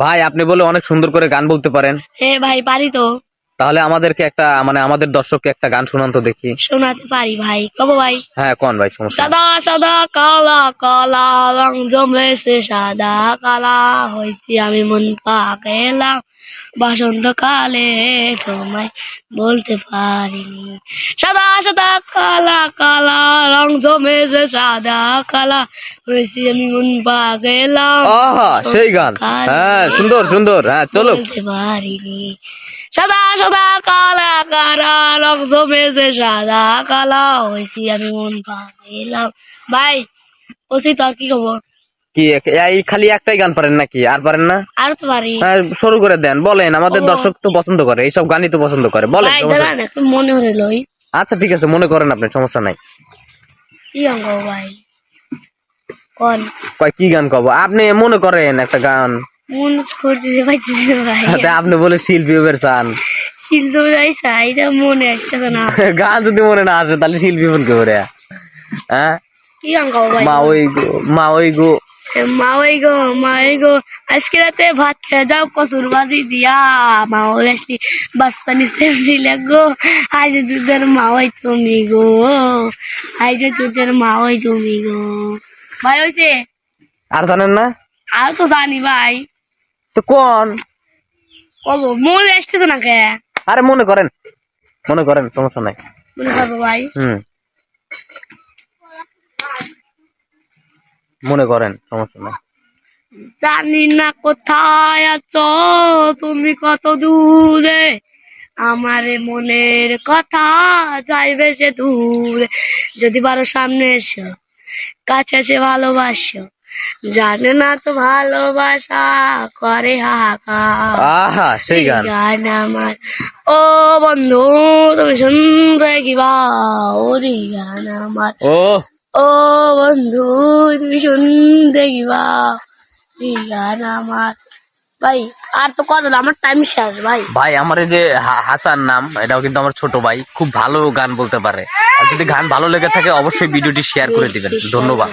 ভাই আপনি বলে অনেক সুন্দর করে গান বলতে পারেন। হ্যাঁ ভাই পারি তো। তাহলে আমাদেরকে একটা মানে আমাদের দর্শককে একটা গান শোনান তো দেখি। শোনাতে পারি ভাই, কব ভাই। হ্যাঁ কোন ভাই, সমস্যা নেই। সাদা সাদা কালা কালা রং জমেছে সাদা কালা হইছি আমি মন পাগেলাম বসন্তকালে তোমায় বলতে পারিনি। সাদা সাদা কালা কালা রং জমেছে সাদা কালা হইছি আমি মন পাগেলাম আহা সেই গান। হ্যাঁ সুন্দর সুন্দর, হ্যাঁ চলো। বলতে পারিনি। সাদা সাদা কালা কালা রং জমেছে সাদা কালা হয়েছি আমি মন পাগেলাম। ভাই ওসি তো আর কি কব। কি এই খালি একটাই গান পারেন নাকি, আর পারেন না? আর তো পারি। হ্যাঁ শুরু করে দেন, বলেন, আমাদের দর্শক তো পছন্দ করে, এইসব গানই তো পছন্দ করে, বলেন। ভাই সমস্যা দাঁড়ান নেই। একটু মনে হলে লই। আচ্ছা ঠিক আছে, মনে করেন আপনি, সমস্যা নাই। কি অঙ্গ ভাই কোন কয় কি গান কব, আপনি মনে করেন একটা গান। মন করতেছে পাইতেছে ভাই। তা আপনি বলে শিল্পী হবেন চান। শিল্প যাইছা এটা মনে আসতেছে না। গান যদি মনে না আসে তাহলে শিল্পী বল কে করে? হ্যাঁ কি অঙ্গ ভাই। মা ওই গো, মা ওই গো। মা ওই গো মা ওই গো আজকে রাতে ভাত খেয়ে যাও কসুর বাজি দিয়া মা ওই আসি বাচ্চা নিচে দিলে গো হাই যে দুধের মা ওই তুমি গো হাই যে দুধের মা ওই তুমি গো। ভাই হয়েছে আর জানেন না? আর তো জানি ভাই। তো কোন কব মনে আসতেছে না কে। আরে মনে করেন, মনে করেন, সমস্যা নাই। মনে করবো ভাই। মনে করেন, সমস্যা নাই। জানি না কোথায় আছো তুমি কত দূরে আমারে মনের কথা যাইবে সে দূরে যদি পারো সামনে এসো কাছে এসে ভালোবাসো জানে না তো ভালোবাসা করে হাহাকার। আহা সেই গান। গান আমার ও বন্ধু তুমি শুনতে কি পাও গান আমার ও ও বন্ধু তুমি শুনতে কি পাও গান আমার। ভাই আর তো কত আমার টাইম শেষ ভাই। ভাই আমার এই যে হাসান নাম, এটাও কিন্তু আমার ছোট ভাই, খুব ভালো গান বলতে পারে। আর যদি গান ভালো লেগে থাকে অবশ্যই ভিডিওটি শেয়ার করে দিবেন। ধন্যবাদ।